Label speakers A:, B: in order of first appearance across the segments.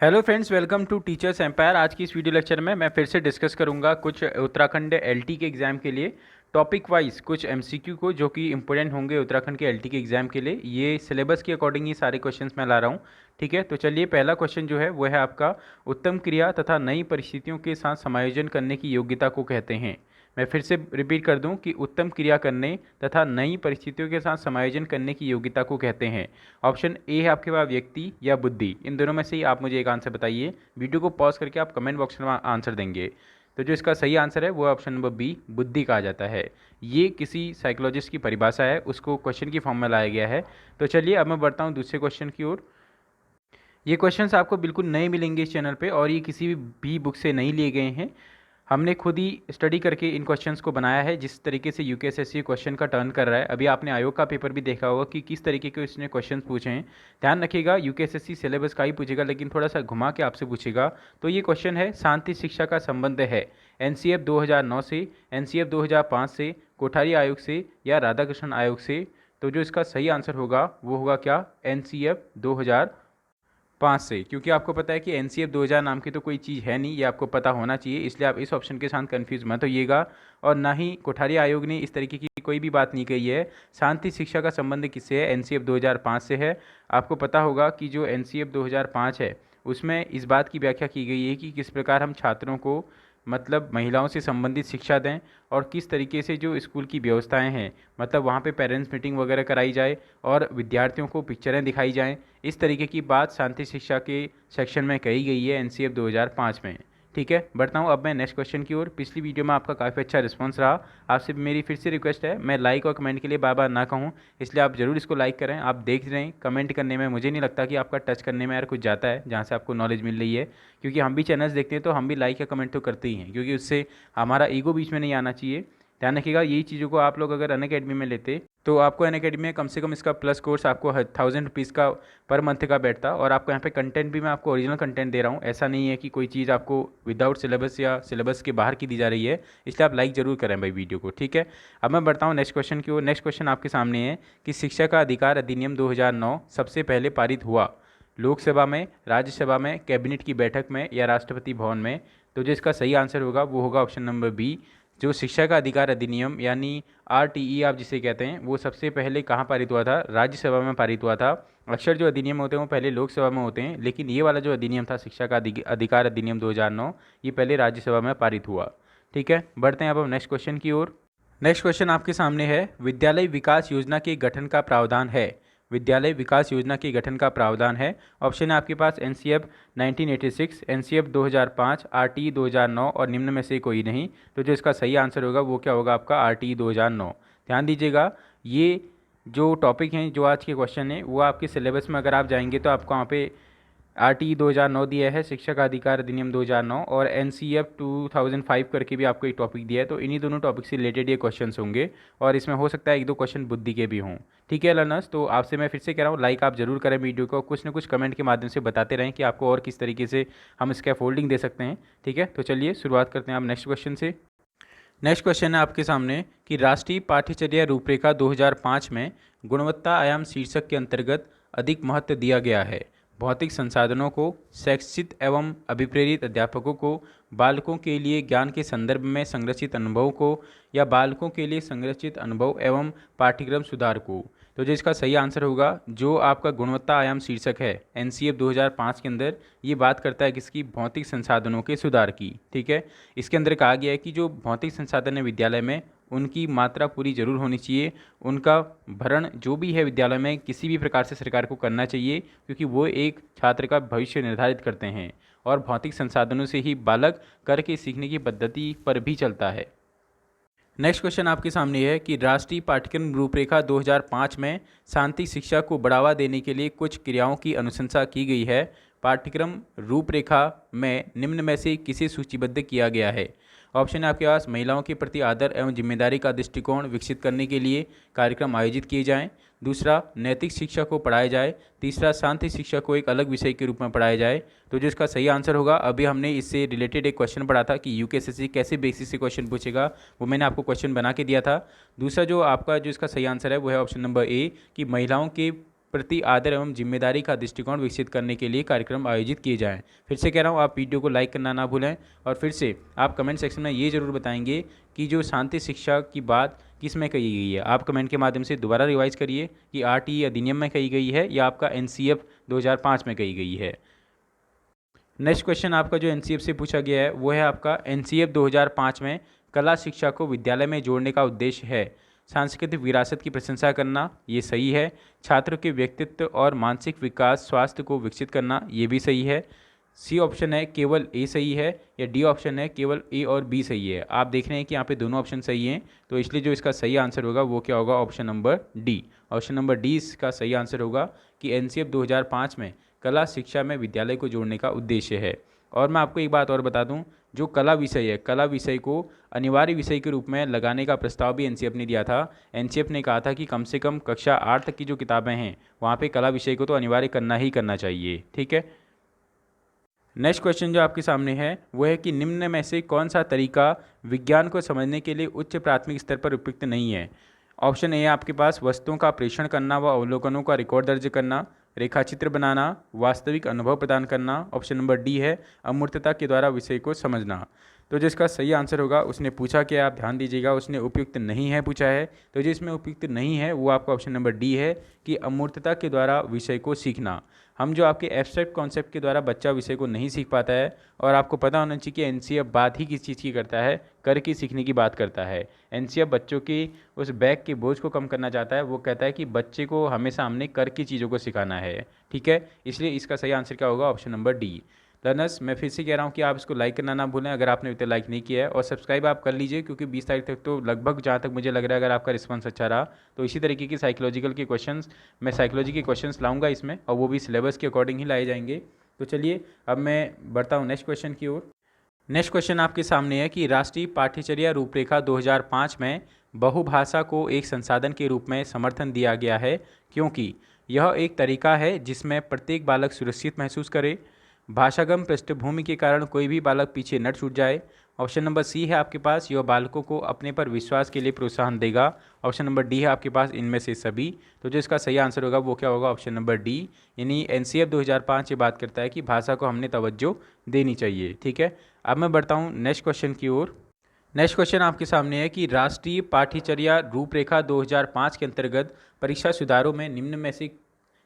A: Hello friends, welcome to Teachers Empire. आज की इस वीडियो लेक्चर में मैं फिर से डिस्कस करूंगा कुछ उत्तराखंड एलटी के एग्ज़ाम के लिए टॉपिक वाइज कुछ एमसीक्यू को जो कि इंपॉर्टेंट होंगे उत्तराखंड के एलटी के एग्ज़ाम के लिए। ये सिलेबस के अकॉर्डिंग ही सारे क्वेश्चंस मैं ला रहा हूँ। ठीक है, तो चलिए पहला क्वेश्चन जो है वो है आपका उत्तम क्रिया तथा नई परिस्थितियों के साथ समायोजन करने की योग्यता को कहते हैं। मैं फिर से रिपीट कर दूं कि उत्तम क्रिया करने तथा नई परिस्थितियों के साथ समायोजन करने की योग्यता को कहते हैं। ऑप्शन ए है आपके पास व्यक्ति या बुद्धि, इन दोनों में से ही आप मुझे एक आंसर बताइए। वीडियो को पॉज करके आप कमेंट बॉक्स में आंसर देंगे। तो जो इसका सही आंसर है वो ऑप्शन नंबर बी, बुद्धि कहा जाता है। ये किसी साइकोलॉजिस्ट की परिभाषा है, उसको क्वेश्चन की फॉर्म में लाया गया है। तो चलिए अब मैं बढ़ता हूँ दूसरे क्वेश्चन की ओर। ये क्वेश्चंस आपको बिल्कुल नए मिलेंगे इस चैनल पे और ये किसी भी बुक से नहीं लिए गए हैं। हमने खुद ही स्टडी करके इन क्वेश्चंस को बनाया है। जिस तरीके से यूकेएसएससी क्वेश्चन का टर्न कर रहा है, अभी आपने आयोग का पेपर भी देखा होगा कि किस तरीके के इसने क्वेश्चंस पूछे हैं। ध्यान रखिएगा, यूकेएसएससी सिलेबस का ही पूछेगा लेकिन थोड़ा सा घुमा के आपसे पूछेगा। तो ये क्वेश्चन है, शांति शिक्षा का संबंध है एनसीएफ 2009 से, एनसीएफ 2005 से, कोठारी आयोग से या राधाकृष्णन आयोग से। तो जो इसका सही आंसर होगा वो होगा क्या, एनसीएफ 2005 से। क्योंकि आपको पता है कि एनसीएफ 2000 नाम की तो कोई चीज़ है नहीं, ये आपको पता होना चाहिए, इसलिए आप इस ऑप्शन के साथ कंफ्यूज मत होइएगा। और ना ही कोठारी आयोग ने इस तरीके की कोई भी बात नहीं कही है। शांति शिक्षा का संबंध किससे है, एनसीएफ 2005 से है। आपको पता होगा कि जो एनसीएफ 2005 है उसमें इस बात की व्याख्या की गई है कि किस प्रकार हम छात्रों को मतलब महिलाओं से संबंधित शिक्षा दें और किस तरीके से जो स्कूल की व्यवस्थाएं हैं, मतलब वहाँ पे पेरेंट्स मीटिंग वगैरह कराई जाए और विद्यार्थियों को पिक्चरें दिखाई जाएं। इस तरीके की बात शांति शिक्षा के सेक्शन में कही गई है एनसीएफ 2005 में। ठीक है, बढ़ता हूँ अब मैं नेक्स्ट क्वेश्चन की ओर। पिछली वीडियो में आपका काफ़ी अच्छा रिस्पांस रहा। आपसे मेरी फिर से रिक्वेस्ट है, मैं लाइक और कमेंट के लिए बार बार ना कहूँ, इसलिए आप ज़रूर इसको लाइक करें। आप देख रहे हैं कमेंट करने में, मुझे नहीं लगता कि आपका टच करने में यार कुछ जाता है जहाँ से आपको नॉलेज मिल रही है। क्योंकि हम भी चैनल्स देखते हैं तो हम भी लाइक या कमेंट तो करते ही हैं, क्योंकि उससे हमारा ईगो बीच में नहीं आना चाहिए। ध्यान रखिएगा, यही चीज़ों को आप लोग अगर अनअकैडमी में लेते तो आपको अनअकैडमी में कम से कम इसका प्लस कोर्स आपको 1000 रुपीज़ का पर मंथ का बैठता। और आपको यहाँ पे कंटेंट भी मैं आपको ओरिजिनल कंटेंट दे रहा हूँ, ऐसा नहीं है कि कोई चीज़ आपको विदाउट सिलेबस या सिलेबस के बाहर की दी जा रही है। इसलिए आप लाइक ज़रूर करें भाई वीडियो को। ठीक है, अब मैं बढ़ता हूँ नेक्स्ट क्वेश्चन की ओर। नेक्स्ट क्वेश्चन आपके सामने है कि शिक्षा का अधिकार अधिनियम 2009 सबसे पहले पारित हुआ लोकसभा में, राज्यसभा में, कैबिनेट की बैठक में या राष्ट्रपति भवन में। तो जो इसका सही आंसर होगा वो होगा ऑप्शन नंबर बी, जो शिक्षा का अधिकार अधिनियम यानी आरटीई आप जिसे कहते हैं, वो सबसे पहले कहाँ पारित हुआ था, राज्यसभा में पारित हुआ था। अक्सर जो अधिनियम होते हैं वो पहले लोकसभा में होते हैं, लेकिन ये वाला जो अधिनियम था शिक्षा का अधिकार अधिनियम 2009, ये पहले राज्यसभा में पारित हुआ। ठीक है, बढ़ते हैं अब हम नेक्स्ट क्वेश्चन की ओर। नेक्स्ट क्वेश्चन आपके सामने है, विद्यालय विकास योजना के गठन का प्रावधान है। विद्यालय विकास योजना के गठन का प्रावधान है। ऑप्शन है आपके पास एनसीएफ 1986, एनसीएफ 2005, आरटीई 2009 और निम्न में से कोई नहीं। तो जो इसका सही आंसर होगा वो क्या होगा आपका, आरटीई 2009। ध्यान दीजिएगा, ये जो टॉपिक हैं, जो आज के क्वेश्चन है, वो आपके सिलेबस में अगर आप जाएंगे तो आपको वहाँ पे आरटीई 2009 दिया है, शिक्षा का अधिकार अधिनियम 2009, और एनसीएफ 2005 करके भी आपको एक टॉपिक दिया है। तो इन्हीं दोनों टॉपिक से रिलेटेड ये क्वेश्चंस होंगे और इसमें हो सकता है एक दो क्वेश्चन बुद्धि के भी हों। ठीक है लर्नर्स, तो आपसे मैं फिर से कह रहा हूँ, लाइक आप जरूर करें वीडियो को, कुछ ना कुछ कमेंट के माध्यम से बताते रहें कि आपको और किस तरीके से हम इसका फोल्डिंग दे सकते हैं। ठीक है, तो चलिए शुरुआत करते हैं आप नेक्स्ट क्वेश्चन से। नेक्स्ट क्वेश्चन है आपके सामने कि राष्ट्रीय पाठ्यचर्या रूपरेखा 2005 में गुणवत्ता आयाम शीर्षक के अंतर्गत अधिक महत्व दिया गया है। भौतिक संसाधनों को, शैक्षित एवं अभिप्रेरित अध्यापकों को, बालकों के लिए ज्ञान के संदर्भ में संरचित अनुभव को या बालकों के लिए संरचित अनुभव एवं पाठ्यक्रम सुधार को। तो जो इसका सही आंसर होगा, जो आपका गुणवत्ता आयाम शीर्षक है एनसीएफ 2005 के अंदर, ये बात करता है किसकी, भौतिक संसाधनों के सुधार की। ठीक है, इसके अंदर कहा गया है कि जो भौतिक संसाधन है विद्यालय में, उनकी मात्रा पूरी जरूर होनी चाहिए। उनका भरण जो भी है विद्यालय में किसी भी प्रकार से सरकार को करना चाहिए, क्योंकि वो एक छात्र का भविष्य निर्धारित करते हैं और भौतिक संसाधनों से ही बालक करके सीखने की पद्धति पर भी चलता है। नेक्स्ट क्वेश्चन आपके सामने है कि राष्ट्रीय पाठ्यक्रम रूपरेखा 2005 में शांति शिक्षा को बढ़ावा देने के लिए कुछ क्रियाओं की अनुशंसा की गई है। पाठ्यक्रम रूपरेखा में निम्न में से किसे सूचीबद्ध किया गया है। ऑप्शन है आपके पास, महिलाओं के प्रति आदर एवं जिम्मेदारी का दृष्टिकोण विकसित करने के लिए कार्यक्रम आयोजित किए जाएं। दूसरा, नैतिक शिक्षा को पढ़ाया जाए। तीसरा, शांति शिक्षा को एक अलग विषय के रूप में पढ़ाया जाए। तो जो इसका सही आंसर होगा, अभी हमने इससे रिलेटेड एक क्वेश्चन पढ़ा था कि यूकेएसएससी कैसे बेसिस से क्वेश्चन पूछेगा, वो मैंने आपको क्वेश्चन बना के दिया था। दूसरा जो आपका जो इसका सही आंसर है वो है ऑप्शन नंबर ए, कि महिलाओं के प्रति आदर एवं जिम्मेदारी का दृष्टिकोण विकसित करने के लिए कार्यक्रम आयोजित किए जाएं। फिर से कह रहा हूं, आप वीडियो को लाइक करना ना भूलें और फिर से आप कमेंट सेक्शन में ये जरूर बताएंगे कि जो शांति शिक्षा की बात किस में कही गई है। आप कमेंट के माध्यम से दोबारा रिवाइज करिए कि आरटीई अधिनियम में कही गई है या आपका एनसीएफ 2005 में कही गई है। नेक्स्ट क्वेश्चन आपका जो एनसीएफ से पूछा गया है वो है आपका एनसीएफ 2005 में कला शिक्षा को विद्यालय में जोड़ने का उद्देश्य है सांस्कृतिक विरासत की प्रशंसा करना, ये सही है। छात्रों के व्यक्तित्व और मानसिक विकास स्वास्थ्य को विकसित करना, ये भी सही है। सी ऑप्शन है केवल ए सही है या डी ऑप्शन है केवल ए और बी सही है। आप देख रहे हैं कि यहाँ पे दोनों ऑप्शन सही हैं, तो इसलिए जो इसका सही आंसर होगा वो क्या होगा, option number D. Option number D इसका सही आंसर होगा कि एनसीएफ 2005 में कला शिक्षा में विद्यालय को जोड़ने का उद्देश्य है। और मैं आपको एक बात और बता दूं, जो कला विषय है, कला विषय को अनिवार्य विषय के रूप में लगाने का प्रस्ताव भी एनसीएफ ने दिया था। एनसीएफ ने कहा था कि कम से कम कक्षा 8 तक की जो किताबें हैं वहाँ पे कला विषय को तो अनिवार्य करना ही करना चाहिए। ठीक है, नेक्स्ट क्वेश्चन जो आपके सामने है वो है कि निम्न में से कौन सा तरीका विज्ञान को समझने के लिए उच्च प्राथमिक स्तर पर उपयुक्त नहीं है। ऑप्शन ए है आपके पास वस्तुओं का प्रेषण करना व अवलोकनों का रिकॉर्ड दर्ज करना, रेखाचित्र बनाना, वास्तविक अनुभव प्रदान करना। ऑप्शन नंबर डी है अमूर्तता के द्वारा विषय को समझना। तो जिसका सही आंसर होगा, उसने पूछा कि आप ध्यान दीजिएगा, उसने उपयुक्त नहीं है पूछा है, तो जिसमें उपयुक्त नहीं है वो आपका ऑप्शन नंबर डी है कि अमूर्तता के द्वारा विषय को सीखना। हम जो आपके एब्स्ट्रैक्ट कॉन्सेप्ट के द्वारा बच्चा विषय को नहीं सीख पाता है, और आपको पता होना चाहिए कि एनसीएफ बात ही किस चीज़ की करता है, करके सीखने की बात करता है। एनसीएफ बच्चों की उस बैग के बोझ को कम करना चाहता है। वो कहता है कि बच्चे को हमेशा हमने कर की चीज़ों को सिखाना है। ठीक है, इसलिए इसका सही आंसर क्या होगा, ऑप्शन नंबर डी। लर्नर्स, मैं फिर से कह रहा हूँ कि आप इसको लाइक करना ना भूलें अगर आपने अभी तक लाइक नहीं किया है, और सब्सक्राइब आप कर लीजिए क्योंकि 20 तारीख तक तो लगभग, जहाँ तक मुझे लग रहा है, अगर आपका रिस्पांस अच्छा रहा तो इसी तरीके की साइकोलॉजिकल के क्वेश्चंस, मैं साइकोलॉजी के क्वेश्चंस लाऊंगा इसमें, और वो भी सिलेबस के अकॉर्डिंग ही लाए जाएंगे। तो चलिए अब मैं बढ़ता हूँ नेक्स्ट क्वेश्चन की ओर। नेक्स्ट क्वेश्चन आपके सामने है कि राष्ट्रीय पाठ्यचर्या रूपरेखा 2005 में बहुभाषा को एक संसाधन के रूप में समर्थन दिया गया है क्योंकि यह एक तरीका है जिसमें प्रत्येक बालक सुरक्षित महसूस करे, भाषागम पृष्ठभूमि के कारण कोई भी बालक पीछे न छूट जाए। ऑप्शन नंबर सी है आपके पास यह बालकों को अपने पर विश्वास के लिए प्रोत्साहन देगा। ऑप्शन नंबर डी है आपके पास इनमें से सभी। तो जो इसका सही आंसर होगा वो क्या होगा, ऑप्शन नंबर डी, यानी एनसीएफ 2005 ये बात करता है कि भाषा को हमने तवज्जो देनी चाहिए। ठीक है, अब मैं बढ़ता हूँ नेक्स्ट क्वेश्चन की ओर। नेक्स्ट क्वेश्चन आपके सामने है कि राष्ट्रीय पाठ्यचर्या रूपरेखा 2005 के अंतर्गत परीक्षा सुधारों में निम्न में से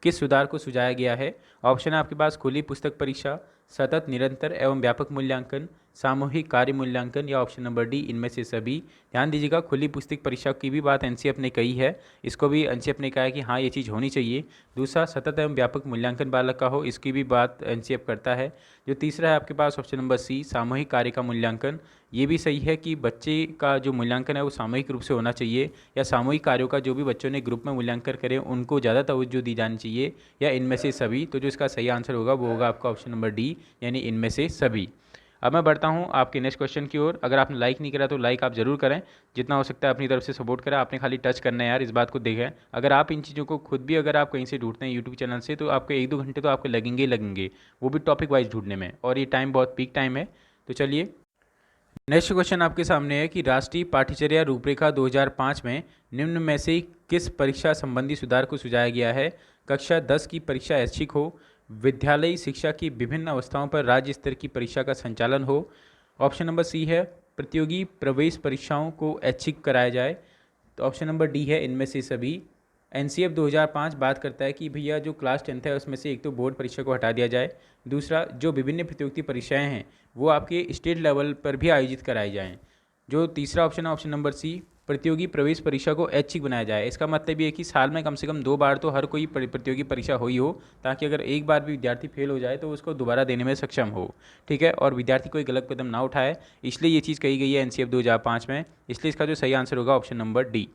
A: किस सुधार को सुझाया गया है। ऑप्शन है आपके पास खुली पुस्तक परीक्षा, सतत निरंतर एवं व्यापक मूल्यांकन, सामूहिक कार्य मूल्यांकन, या ऑप्शन नंबर डी इनमें से सभी। ध्यान दीजिएगा, खुली पुस्तक परीक्षा की भी बात एनसीएफ ने कही है, इसको भी एनसीएफ ने कहा है कि हाँ ये चीज़ होनी चाहिए। दूसरा, सतत एवं व्यापक मूल्यांकन बालक का हो, इसकी भी बात एनसीएफ करता है। जो तीसरा है आपके पास ऑप्शन नंबर सी सामूहिक कार्य का मूल्यांकन, ये भी सही है कि बच्चे का जो मूल्यांकन है वो सामूहिक रूप से होना चाहिए, या सामूहिक कार्यों का जो भी बच्चों ने ग्रुप में मूल्यांकन करें उनको ज़्यादा तवज्जो दी जानी चाहिए, या इनमें से सभी। तो जो इसका सही आंसर होगा वो होगा आपका ऑप्शन नंबर डी, यानी इनमें से सभी। अब मैं बढ़ता हूं आपके नेक्स्ट क्वेश्चन की ओर। अगर आपने लाइक नहीं करा तो लाइक आप ज़रूर करें, जितना हो सकता है अपनी तरफ से सपोर्ट करें। आपने खाली टच करना है यार, इस बात को देखें। अगर आप इन चीज़ों को खुद भी अगर आप कहीं से ढूंढते हैं यूट्यूब चैनल से, तो आपको 1-2 घंटे तो आपको लगेंगे ही लगेंगे, वो भी टॉपिक वाइज ढूंढने में, और ये टाइम बहुत पीक टाइम है। तो चलिए नेक्स्ट क्वेश्चन आपके सामने है कि राष्ट्रीय पाठ्यचर्या रूपरेखा 2005 में निम्न में से किस परीक्षा संबंधी सुधार को सुझाया गया है। कक्षा 10 की परीक्षा ऐच्छिक हो, विद्यालयी शिक्षा की विभिन्न अवस्थाओं पर राज्य स्तर की परीक्षा का संचालन हो। ऑप्शन नंबर सी है प्रतियोगी प्रवेश परीक्षाओं को ऐच्छिक कराया जाए। तो ऑप्शन नंबर डी है इनमें से सभी। एनसीएफ 2005 बात करता है कि भैया जो क्लास 10th है उसमें से एक तो बोर्ड परीक्षा को हटा दिया जाए, दूसरा जो विभिन्न प्रतियोगिता परीक्षाएं हैं वो आपके स्टेट लेवल पर भी आयोजित कराई जाएं। जो तीसरा ऑप्शन है ऑप्शन नंबर सी प्रतियोगी प्रवेश परीक्षा को ऐच्छिक बनाया जाए। इसका मतलब ये है कि साल में कम से कम 2 बार तो हर कोई प्रतियोगी परीक्षा हुई हो, ताकि अगर एक बार भी विद्यार्थी फेल हो जाए तो उसको दोबारा देने में सक्षम हो। ठीक है, और विद्यार्थी कोई गलत कदम ना उठाए, इसलिए ये चीज़ कही गई है एनसीएफ 2005 में। इसलिए इसका जो सही आंसर होगा option number D.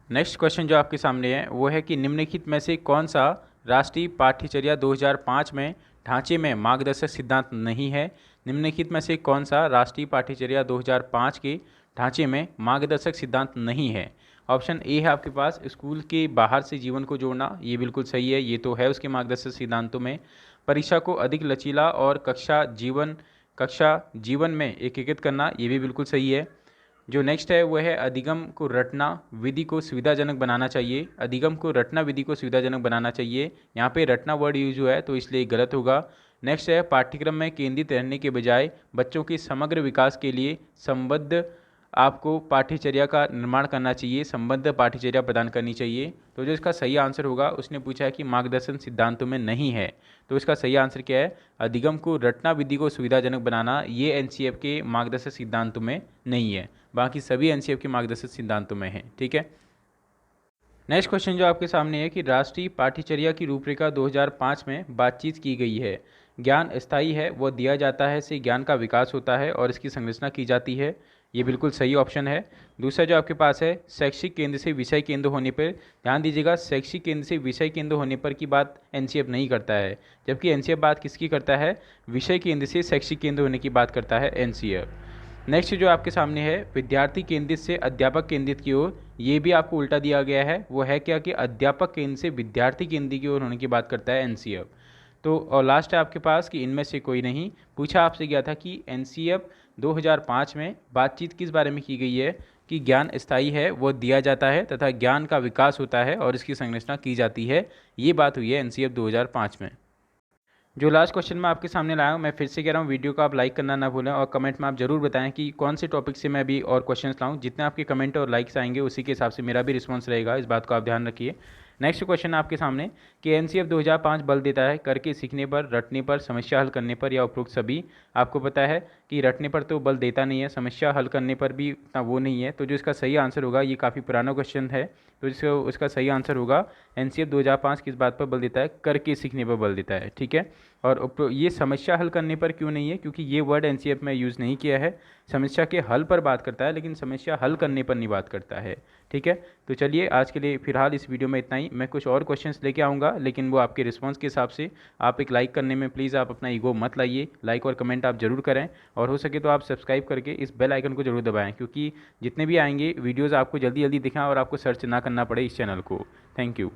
A: Next question जो आपके सामने है वो है कि निम्नलिखित में से कौन सा राष्ट्रीय पाठ्यचर्या 2005 में ढांचे में मार्गदर्शक सिद्धांत नहीं है। निम्नलिखित में से कौन सा राष्ट्रीय पाठ्यचर्या 2005 के ढांचे में मार्गदर्शक सिद्धांत नहीं है। ऑप्शन ए है आपके पास स्कूल के बाहर से जीवन को जोड़ना, ये बिल्कुल सही है, ये तो है उसके मार्गदर्शक सिद्धांतों में। परीक्षा को अधिक लचीला और कक्षा जीवन में एकीकृत करना, ये भी बिल्कुल सही है। जो नेक्स्ट है वो है अधिगम को रटना विधि को सुविधाजनक बनाना चाहिए। अधिगम को रटना विधि को सुविधाजनक बनाना चाहिए, यहाँ पे रटना वर्ड यूज हुआ है तो इसलिए गलत होगा। नेक्स्ट है पाठ्यक्रम में केंद्रित रहने के बजाय बच्चों के समग्र विकास के लिए संबद्ध आपको पाठ्यचर्या का निर्माण करना चाहिए, संबद्ध पाठ्यचर्या प्रदान करनी चाहिए। तो जो इसका सही आंसर होगा, उसने पूछा है कि मार्गदर्शन सिद्धांतों में नहीं है, तो इसका सही आंसर क्या है? अधिगम को रटना विधि को सुविधाजनक बनाना, ये एनसीईएफ के मार्गदर्शक सिद्धांतों में नहीं है, बाकी सभी एनसीईएफ के मार्गदर्शक सिद्धांतों में है। ठीक है, नेक्स्ट क्वेश्चन जो आपके सामने है कि राष्ट्रीय पाठ्यचर्या की रूपरेखा 2005 में बातचीत की गई है। ज्ञान स्थायी है, वह दिया जाता है, से ज्ञान का विकास होता है और इसकी संरचना की जाती है। ये बिल्कुल सही ऑप्शन है। दूसरा जो आपके पास है, शैक्षिक केंद्र से विषय केंद्र होने पर, ध्यान दीजिएगा, शैक्षिक केंद्र से विषय केंद्र होने पर की बात एनसीईएफ नहीं करता है, जबकि एनसीईएफ बात किसकी करता है? विषय केंद्र से शैक्षिक केंद्र होने की बात करता है एनसीईएफ। नेक्स्ट जो आपके सामने है, विद्यार्थी केंद्रित से अध्यापक केंद्रित की ओर, ये भी आपको उल्टा दिया गया है। वो है क्या कि अध्यापक केंद्र से विद्यार्थी केंद्र की ओर होने की बात करता है एनसीईएफ। तो और लास्ट है आपके पास कि इनमें से कोई नहीं। पूछा आपसे गया था कि एनसीईएफ 2005 में बातचीत किस बारे में की गई है, कि ज्ञान स्थायी है, वो दिया जाता है तथा ज्ञान का विकास होता है और इसकी संरचना की जाती है। ये बात हुई है एनसीईएफ 2005 में। जो लास्ट क्वेश्चन मैं आपके सामने लाया हूँ, मैं फिर से कह रहा हूँ, वीडियो को आप लाइक करना ना भूलें और कमेंट में आप जरूर बताएं कि कौन से टॉपिक से मैं अभी और क्वेश्चंस लाऊं। जितने आपके कमेंट और लाइक्स आएंगे उसी के हिसाब से मेरा भी रिस्पांस रहेगा, इस बात को आप ध्यान रखिए। नेक्स्ट क्वेश्चन आपके सामने कि एनसीईएफ 2005 बल देता है करके सीखने पर, रटने पर, समस्या हल करने पर या उपरोक्त सभी। आपको पता है कि रटने पर तो बल देता नहीं है, समस्या हल करने पर भी उतना वो नहीं है। तो जो इसका सही आंसर होगा, ये काफ़ी पुराना क्वेश्चन है, तो उसका सही आंसर होगा एनसीईएफ 2005 किस बात पर बल देता है? करके सीखने पर बल देता है। ठीक है, और ये समस्या हल करने पर क्यों नहीं है? क्योंकि ये वर्ड एनसीईएफ में यूज़ नहीं किया है। समस्या के हल पर बात करता है लेकिन समस्या हल करने पर नहीं बात करता है। ठीक है, तो चलिए आज के लिए फिलहाल इस वीडियो में इतना ही। मैं कुछ और क्वेश्चंस लेके आऊँगा, लेकिन वो आपके रिस्पांस के हिसाब से। आप एक लाइक करने में प्लीज़ आप अपना ईगो मत लाइए, लाइक और कमेंट आप जरूर करें, और हो सके तो आप सब्सक्राइब करके इस बेल आइकन को जरूर दबाएं, क्योंकि जितने भी आएंगे वीडियोज़ आपको जल्दी जल्दी दिखाएं और आपको सर्च ना करना पड़े इस चैनल को। Thank you.